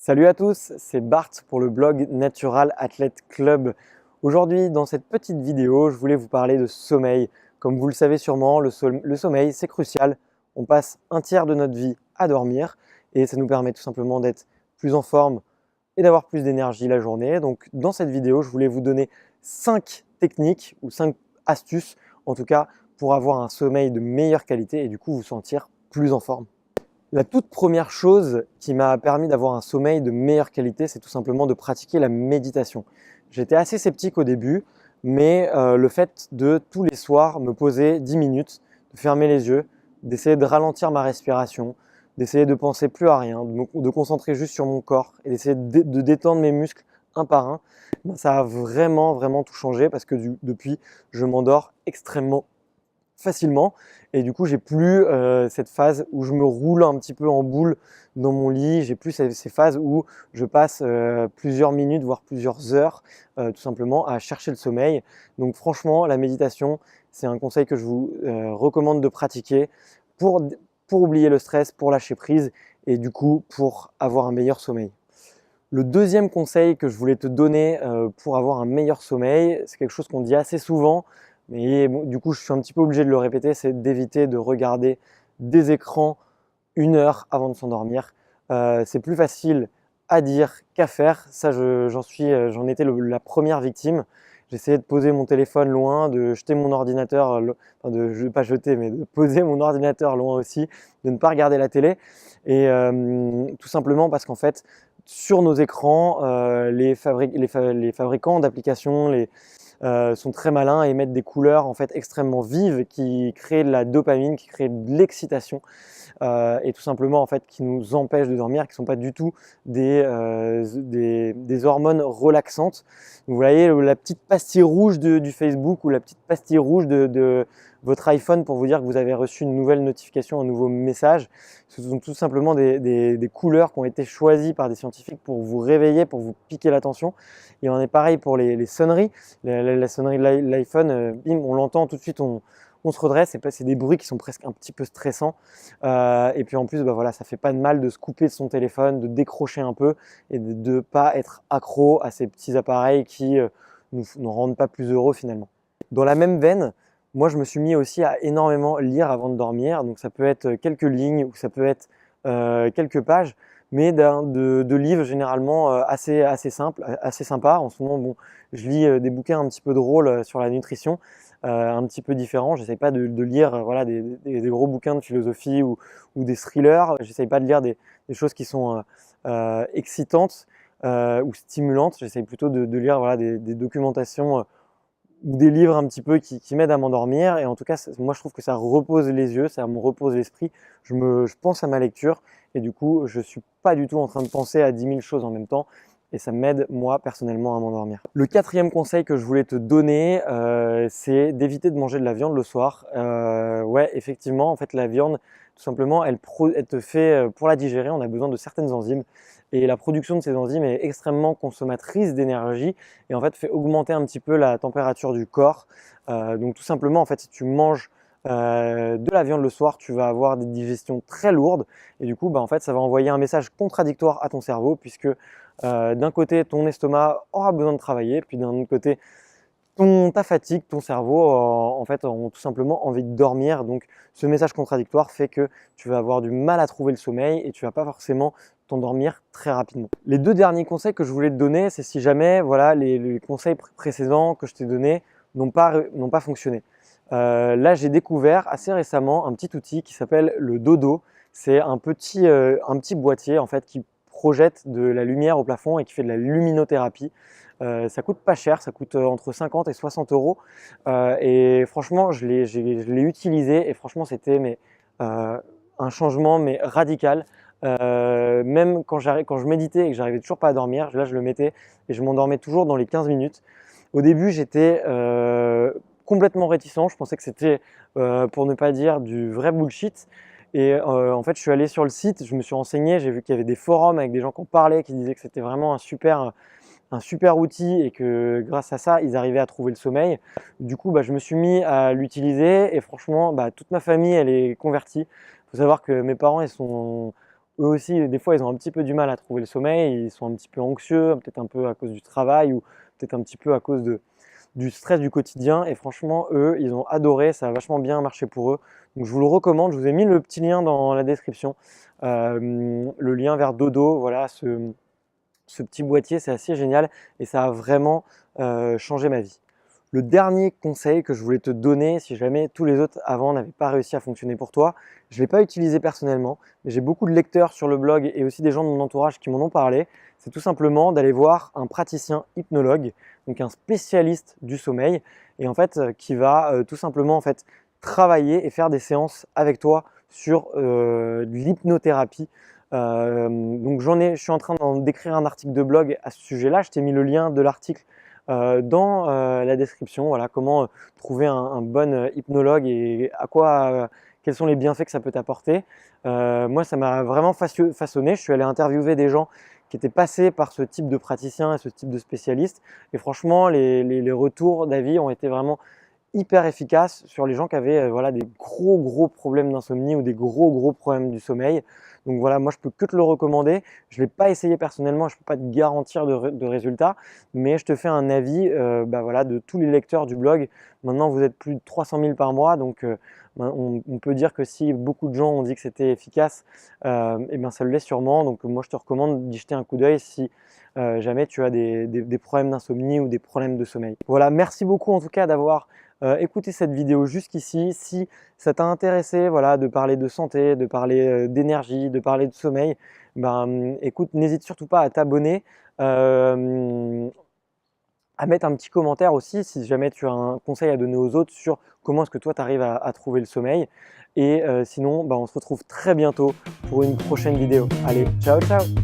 Salut à tous, c'est Bart pour le blog Natural Athlete Club. Aujourd'hui, dans cette petite vidéo, je voulais vous parler de sommeil. Comme vous le savez sûrement, le sommeil, c'est crucial. On passe un tiers de notre vie à dormir et ça nous permet tout simplement d'être plus en forme et d'avoir plus d'énergie la journée. Donc, dans cette vidéo, je voulais vous donner 5 techniques ou 5 astuces, en tout cas, pour avoir un sommeil de meilleure qualité et du coup vous sentir plus en forme. La toute première chose qui m'a permis d'avoir un sommeil de meilleure qualité, c'est tout simplement de pratiquer la méditation. J'étais assez sceptique au début, mais le fait de tous les soirs me poser 10 minutes, de fermer les yeux, d'essayer de ralentir ma respiration, d'essayer de penser plus à rien, de concentrer juste sur mon corps et d'essayer de détendre mes muscles un par un, ça a vraiment tout changé parce que depuis, je m'endors extrêmement facilement et du coup j'ai plus cette phase où je me roule un petit peu en boule dans mon lit, j'ai plus ces phases où je passe plusieurs minutes voire plusieurs heures tout simplement à chercher le sommeil. Donc franchement la méditation c'est un conseil que je vous recommande de pratiquer pour, pour oublier le stress, pour lâcher prise et du coup pour avoir un meilleur sommeil. Le deuxième conseil que je voulais te donner pour avoir un meilleur sommeil, c'est quelque chose qu'on dit assez souvent, mais bon, du coup je suis un petit peu obligé de le répéter, c'est d'éviter de regarder des écrans 1 heure avant de s'endormir. C'est plus facile à dire qu'à faire, ça j'en étais la première victime. J'essayais de poser mon téléphone loin, de jeter mon ordinateur, enfin pas jeter, mais de poser mon ordinateur loin aussi, de ne pas regarder la télé. Et tout simplement parce qu'en fait, sur nos écrans, les fabricants d'applications sont très malins et mettent des couleurs en fait extrêmement vives qui créent de la dopamine, qui créent de l'excitation et tout simplement en fait qui nous empêchent de dormir, qui ne sont pas du tout des hormones relaxantes. Vous voyez la petite pastille rouge du Facebook ou la petite pastille rouge de votre iPhone pour vous dire que vous avez reçu une nouvelle notification, un nouveau message. Ce sont tout simplement des couleurs qui ont été choisies par des scientifiques pour vous réveiller, pour vous piquer l'attention. Il en est pareil pour les sonneries. La sonnerie de l'iPhone, bim, on l'entend tout de suite, on se redresse. C'est des bruits qui sont presque un petit peu stressants. Et puis en plus, bah voilà, ça fait pas de mal de se couper de son téléphone, de décrocher un peu et de ne pas être accro à ces petits appareils qui nous rendent pas plus heureux finalement. Dans la même veine, moi je me suis mis aussi à énormément lire avant de dormir. Donc ça peut être quelques lignes ou ça peut être quelques pages, mais de livres généralement assez simples, assez sympas. En ce moment, bon, je lis des bouquins un petit peu drôles sur la nutrition, un petit peu différents. J'essaye pas de lire voilà, des gros bouquins de philosophie ou des thrillers. J'essaye pas de lire des choses qui sont excitantes ou stimulantes. J'essaye plutôt de lire voilà, des documentations ou des livres un petit peu qui m'aident à m'endormir. Et en tout cas, moi je trouve que ça repose les yeux, ça me repose l'esprit. Je pense à ma lecture et du coup, je suis pas du tout en train de penser à 10 000 choses en même temps. Et ça m'aide, moi, personnellement, à m'endormir. Le quatrième conseil que je voulais te donner, c'est d'éviter de manger de la viande le soir. Ouais, effectivement, en fait, la viande, tout simplement, elle te fait, pour la digérer, on a besoin de certaines enzymes. Et la production de ces enzymes est extrêmement consommatrice d'énergie et en fait fait augmenter un petit peu la température du corps. Donc tout simplement, en fait, si tu manges de la viande le soir, tu vas avoir des digestions très lourdes et du coup, bah, en fait, ça va envoyer un message contradictoire à ton cerveau puisque d'un côté, ton estomac aura besoin de travailler, puis d'un autre côté, ta fatigue, ton cerveau, en fait, ont tout simplement envie de dormir. Donc, ce message contradictoire fait que tu vas avoir du mal à trouver le sommeil et tu vas pas forcément t'endormir très rapidement. Les deux derniers conseils que je voulais te donner, c'est si jamais voilà, les conseils précédents que je t'ai donnés n'ont pas fonctionné. Là, j'ai découvert assez récemment un petit outil qui s'appelle le Dodo. C'est un petit boîtier en fait, qui projette de la lumière au plafond et qui fait de la luminothérapie. Ça coûte pas cher, ça coûte entre 50 et 60 euros. Et franchement, je l'ai utilisé et franchement, c'était un changement mais radical. Même quand je méditais et que j'arrivais toujours pas à dormir, là je le mettais et je m'endormais toujours dans les 15 minutes. Au début, j'étais complètement réticent. Je pensais que c'était, pour ne pas dire, du vrai bullshit. Et en fait, je suis allé sur le site, je me suis renseigné, j'ai vu qu'il y avait des forums avec des gens qui en parlaient, qui disaient que c'était vraiment un super outil et que grâce à ça, ils arrivaient à trouver le sommeil. Du coup, bah, je me suis mis à l'utiliser et franchement, bah, toute ma famille, elle est convertie. Il faut savoir que mes parents, ils sont eux aussi, des fois, ils ont un petit peu du mal à trouver le sommeil, ils sont un petit peu anxieux, peut-être un peu à cause du travail ou peut-être un petit peu à cause du stress du quotidien. Et franchement, eux, ils ont adoré, ça a vachement bien marché pour eux. Donc je vous le recommande, je vous ai mis le petit lien dans la description, le lien vers Dodo, voilà, ce petit boîtier, c'est assez génial et ça a vraiment changé ma vie. Le dernier conseil que je voulais te donner, si jamais tous les autres avant n'avaient pas réussi à fonctionner pour toi, je ne l'ai pas utilisé personnellement, mais j'ai beaucoup de lecteurs sur le blog et aussi des gens de mon entourage qui m'en ont parlé. C'est tout simplement d'aller voir un praticien hypnologue, donc un spécialiste du sommeil, et en fait qui va tout simplement en fait travailler et faire des séances avec toi sur de l'hypnothérapie. Donc je suis en train d'écrire un article de blog à ce sujet-là. Je t'ai mis le lien de l'article dans la description. Voilà, comment trouver un bon hypnologue et quels sont les bienfaits que ça peut t'apporter. Moi, ça m'a vraiment façonné. Je suis allé interviewer des gens qui étaient passés par ce type de praticien et ce type de spécialiste. Et franchement, les retours d'avis ont été vraiment hyper efficace sur les gens qui avaient voilà, des gros problèmes d'insomnie ou des gros problèmes du sommeil. Donc voilà, moi je peux que te le recommander. Je ne l'ai pas essayé personnellement, je ne peux pas te garantir de résultats, mais je te fais un avis voilà, de tous les lecteurs du blog. Maintenant vous êtes plus de 300 000 par mois, donc on peut dire que si beaucoup de gens ont dit que c'était efficace, et bien ça le l'est sûrement. Donc moi je te recommande d'y jeter un coup d'œil si jamais tu as des problèmes d'insomnie ou des problèmes de sommeil. Voilà, merci beaucoup en tout cas d'avoir écouté cette vidéo jusqu'ici. Si ça t'a intéressé voilà, de parler de santé, de parler d'énergie, de parler de sommeil, ben, écoute, n'hésite surtout pas à t'abonner, à mettre un petit commentaire aussi si jamais tu as un conseil à donner aux autres sur comment est-ce que toi tu arrives à trouver le sommeil. Et sinon, ben, on se retrouve très bientôt pour une prochaine vidéo. Allez, ciao ciao!